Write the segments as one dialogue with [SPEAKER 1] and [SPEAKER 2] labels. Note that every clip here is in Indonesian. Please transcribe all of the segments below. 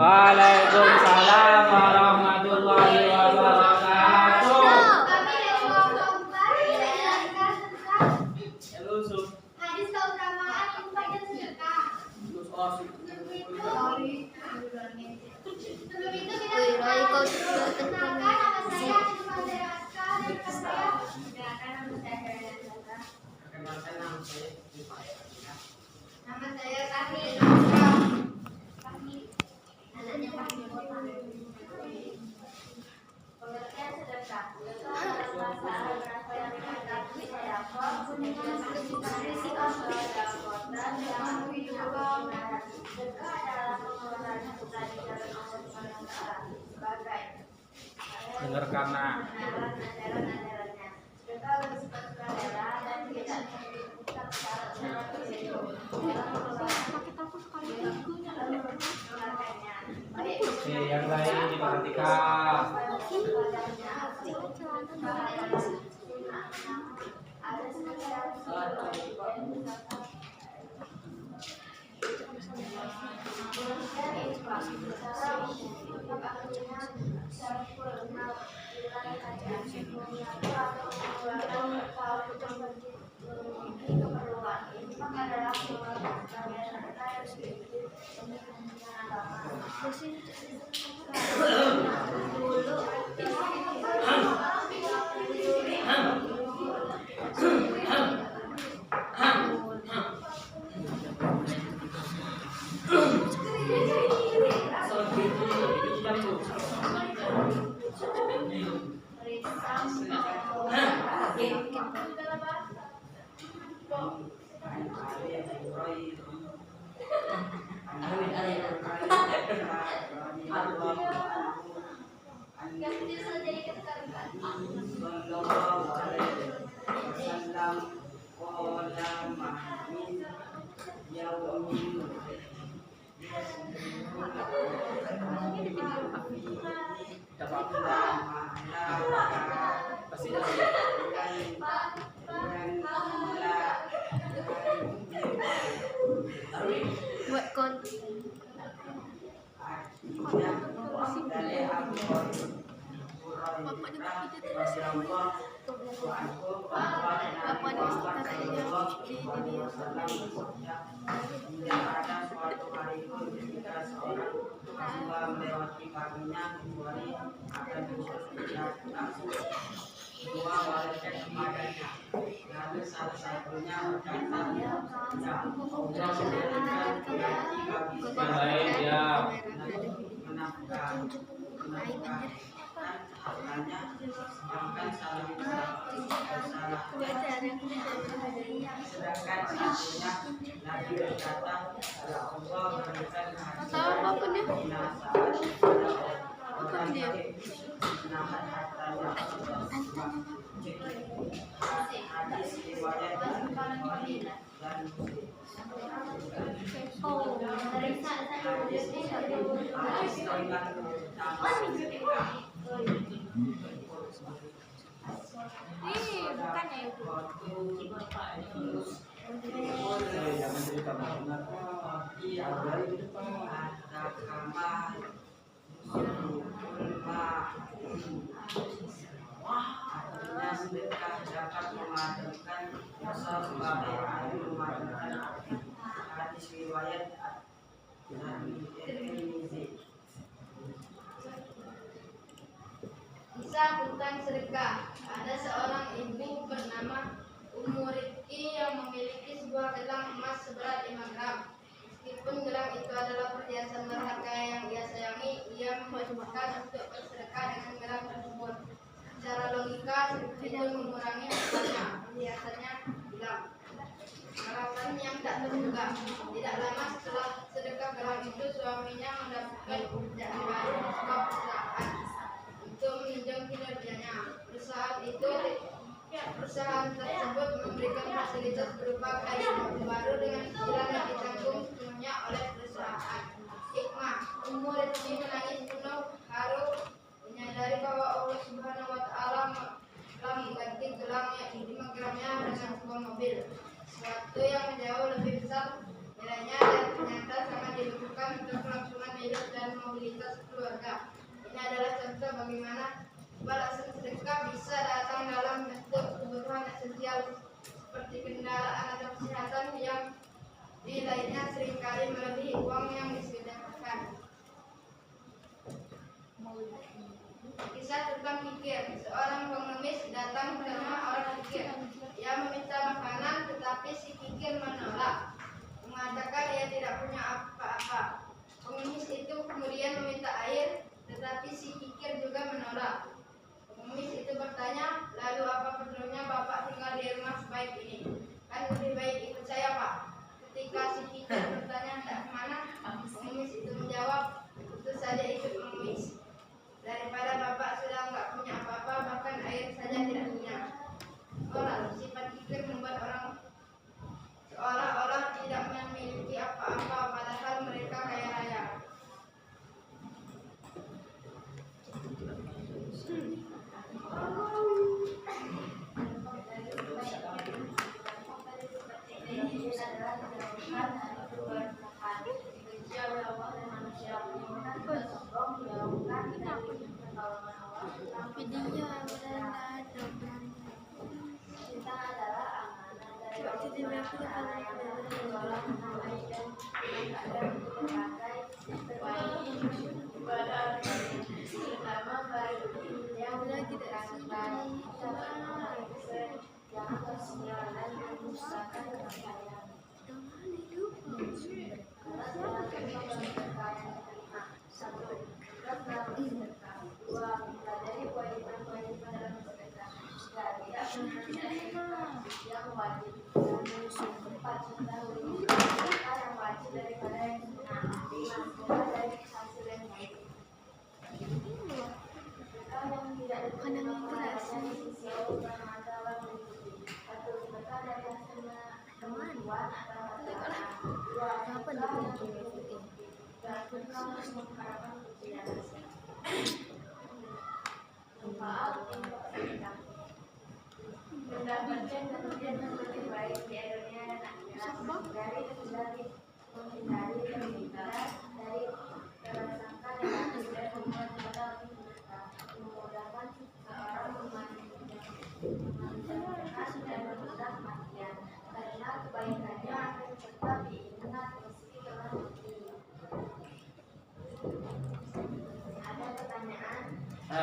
[SPEAKER 1] Waalaikumsalam warahmatullahi wabarakatuh.
[SPEAKER 2] Sebelum itu kita nama saya Kahmi. Anaknya Kahmi. Pengertian sedekah.
[SPEAKER 1] Dengarkan nak. Yang lain diperhatikan.
[SPEAKER 2] Buat konten.
[SPEAKER 3] melewati paginya kecuali akan dua malaikat kepadanya. Lalu salah satunya berkata, ya Allah memberikan rezeki bagi saya menafkah hartanya, sedangkan salah sedangkan satunya Nabi berkata, ya Allah memberikan hartanya orang yang menahan hartanya. Hadis riwayat Bukhari dan Muslim. Artinya sedekah dapat memadamkan dosa sebagai air memadamkan api. Hadis riwayat Tirmizi.
[SPEAKER 4] Kisah tentang sedekah. Ada seorang ibu bernama Ummu Rizki yang memiliki sebuah gelang emas seberat 5 gram. Meskipun gelang itu adalah perhiasan berharga yang ia sayangi, ia memutuskan untuk bersedekah dengan gelang tersebut. Secara logika, itu mengurangi harganya, perhiasannya hilang. Alasan yang tak terduga. Tidak lama setelah sedekah gelang itu, suaminya mendapatkan pekerjaan baru di sebuah perusahaan untuk menunjang kinerjanya. Perusahaan tersebut memberikan fasilitas berupa gaji baru dengan cicilan yang ditanggung sepenuhnya oleh perusahaan. Hikmah, Ummu Rizki menangis penuh haru menyadari bahwa Allah Subhanahu wa Ta'ala telah mengganti gelang yang 5 gramnya dengan sebuah mobil, sesuatu yang jauh lebih besar nilainya dan ternyata sangat dibutuhkan untuk kelangsungan hidup dan mobilitas. contoh bagaimana balasan sedekah bisa datang dalam bentuk kebutuhan esensial seperti kendaraan atau kesehatan yang nilainya seringkali melebihi uang yang disedekahkan. Kisah tentang kikir. Seorang pengemis datang ke rumah orang kikir. Ia meminta makanan, tetapi si kikir menolak, mengatakan ia tidak punya apa-apa. Pengemis itu kemudian meminta air, tetapi si kikir juga menolak. Pengemis itu bertanya, lalu apa perlunya Bapak tinggal di rumah sebaik ini? Kan lebih baik ikut saya, Pak. Ketika si kikir bertanya hendak kemana, pengemis itu menjawab, tentu saja ikut mengemis. Daripada Bapak sudah nggak punya apa-apa, bahkan air saja tidak punya. Moral, sifat kikir membuat orang seolah-olah tidak memiliki apa-apa, padahal mereka kaya raya.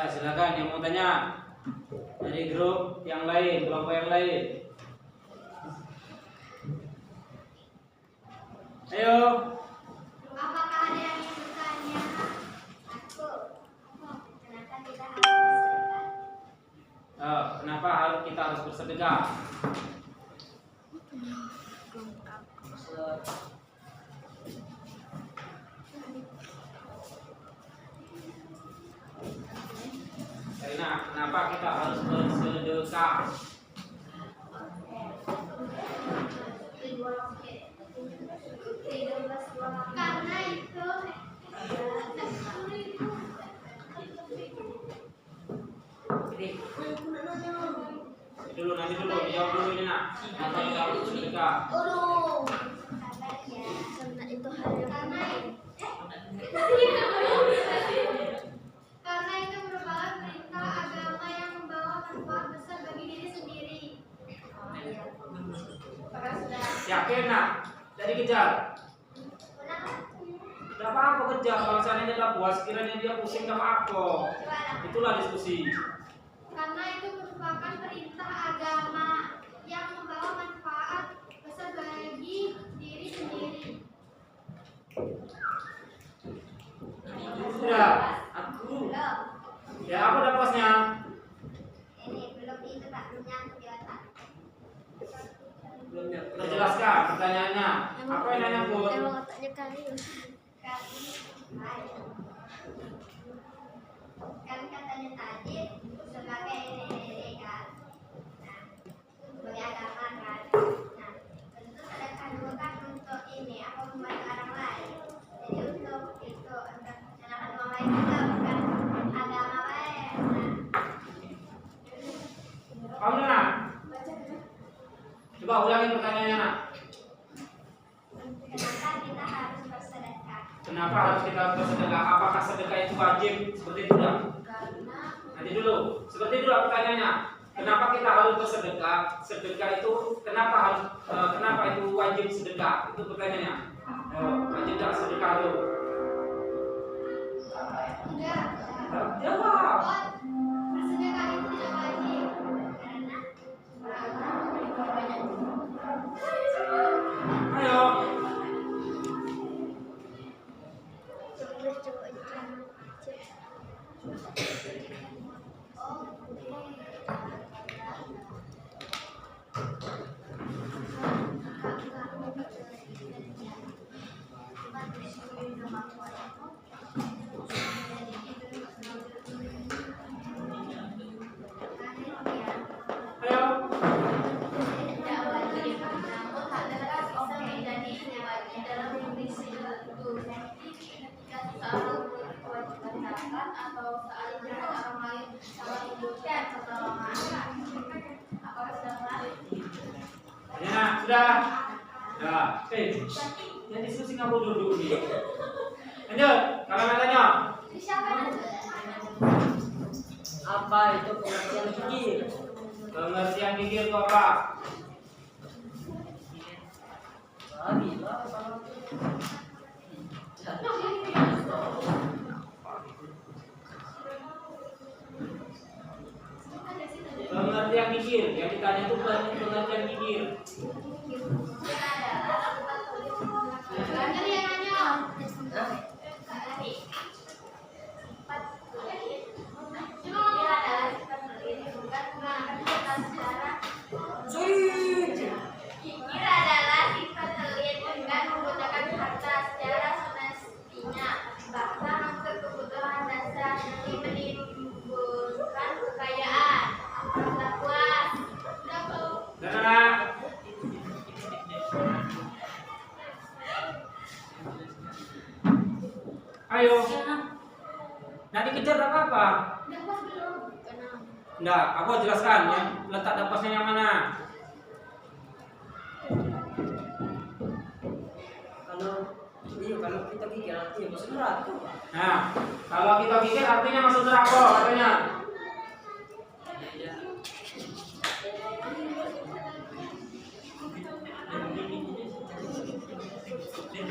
[SPEAKER 1] Silakan yang mau tanya dari grup yang lain, kelompok yang lain. Ayo.
[SPEAKER 2] Apakah ada yang ingin bertanya? Aku. Kenapa kita harus bersedekah?
[SPEAKER 1] Kenapa kita harus bersedekah? Karena kenapa kita harus bersedekah?
[SPEAKER 2] Karena itu
[SPEAKER 1] Nanti dulu, dijawab dulu ini nak. Kenapa kita harus bersedekah?
[SPEAKER 2] karena itu hal yang karena itu merupakan perintah agama yang membawa manfaat besar bagi diri sendiri.
[SPEAKER 1] Yakin nak? Jadi kejar. Tidak apa-apa kejar. Kalau seandainya dia puas, kiranya dia pusing tidak apa-apa. Itulah diskusi.
[SPEAKER 2] Karena itu merupakan perintah agama yang membawa manfaat besar bagi diri sendiri.
[SPEAKER 1] Sudah. Aku. Ya apa dah puasnya?
[SPEAKER 2] Ini belum itu tak menyangkut di otak.
[SPEAKER 1] Sudah jelaskan pertanyaannya. Apa yang nanya pun?
[SPEAKER 2] Emang otaknya kali. Kan katanya tadi sebagai ini kan. Nah, sebagai agama kan. Nah, tentu sedekah juga kan untuk ini apa membantu orang lain. Jadi untuk itu untuk menyenangkan orang lain juga bukan agama lain.
[SPEAKER 1] Kamu nak? Coba ulangi pertanyaannya nak.
[SPEAKER 2] Kenapa kita harus bersedekah?
[SPEAKER 1] Kenapa harus kita bersedekah? Apakah sedekah itu wajib? Seperti itu tidak? Nanti dulu. Seperti dulu pertanyaannya. Kenapa kita harus bersedekah? Sedekah itu kenapa itu wajib sedekah? Itu pertanyaannya. Wajib tak sedekah itu?
[SPEAKER 2] Enggak.
[SPEAKER 1] Jawab.
[SPEAKER 2] Sedekah itu tidak wajib karena
[SPEAKER 1] Ayo. Ayo.
[SPEAKER 2] tidak wajib, namun adalah bisa menjadi wajib dalam kondisi tertentu. Ketika seseorang memiliki kewajiban zakat atau saat melihat orang lain salah membutuhkan pertolongan, apakah sudah kelar?
[SPEAKER 1] Ya, sudah. Ya, yang diskusi nggak boleh duduk nih. Lanjut, kalau nggak tanya.
[SPEAKER 2] Siapa yang
[SPEAKER 3] Apa itu pengertian gigir?
[SPEAKER 1] Pengertian gigir itu apa?
[SPEAKER 3] Gila kalau
[SPEAKER 1] Pengertian gigir, yang ditanya itu pengertian gigir.
[SPEAKER 2] Belajar yang nanya. Kikir adalah sifat pelit dengan menggunakan harta secara semestinya, bahkan untuk kebutuhan dasar demi menimbulkan kekayaan. Rasa puas.
[SPEAKER 1] Dan anak. Ayo. Nanti kejar apa?
[SPEAKER 2] Udah puas belum?
[SPEAKER 1] Enggak, aku jelaskan yang letak dapasnya yang mana.
[SPEAKER 3] kalau kita gigir artinya masuk neraka.
[SPEAKER 1] Nah, kalau kita pikir artinya masuk neraka katanya.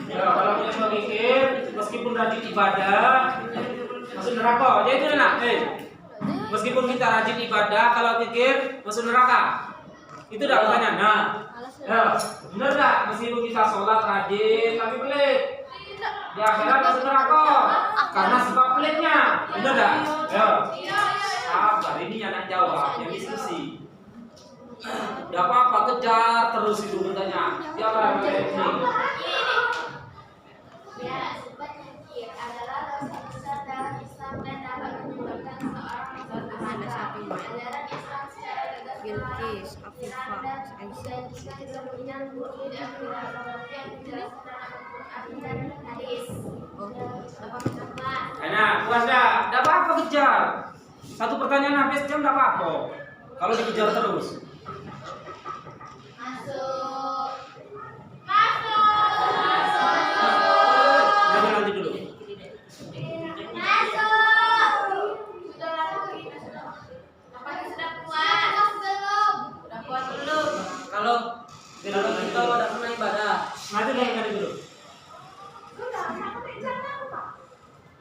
[SPEAKER 1] Ya, kalau kita pikir meskipun rajin ibadah masuk neraka. Jadi itu enak. Meskipun kita rajin ibadah, kalau pikir masuk neraka. Itu dah pertanyaan. Nah, ya, benar tak? Meskipun kita sholat rajin tapi pelit, di akhirat masuk neraka karena sebab pelitnya. Benar tak? Ya. Sabar, ini anak jawab yang diskusi. Tidak apa-apa, kejar terus itu bertanya. Siapa yang ini?
[SPEAKER 2] Ya, sifat kikir adalah dosa besar dalam Islam dan dapat menyebabkan seorang masuk neraka. Ajaran Islam secara tegas
[SPEAKER 5] Bilqis, Afifah, Aisyah.
[SPEAKER 2] menjanjikan kemudian bukti dan tidak yang dijelaskan dalam Al-Quran dan hadis.
[SPEAKER 1] Nah, puas dah. Tidak apa-apa kejar. Satu pertanyaan habis jam tidak apa-apa. Kalau dikejar terus.
[SPEAKER 2] Masuk.
[SPEAKER 1] Jangan nanti dulu.
[SPEAKER 3] Kalau kita udah pernah ibadah,
[SPEAKER 1] Nanti dulu.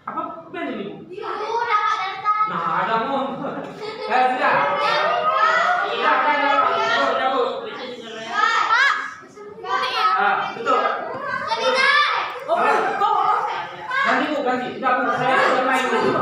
[SPEAKER 1] Apa band ini? Nah, ada mau. Sudah. Sudah, Bu. Betul. Ganti, Bu, ganti. Tidak, Bu, saya main dulu.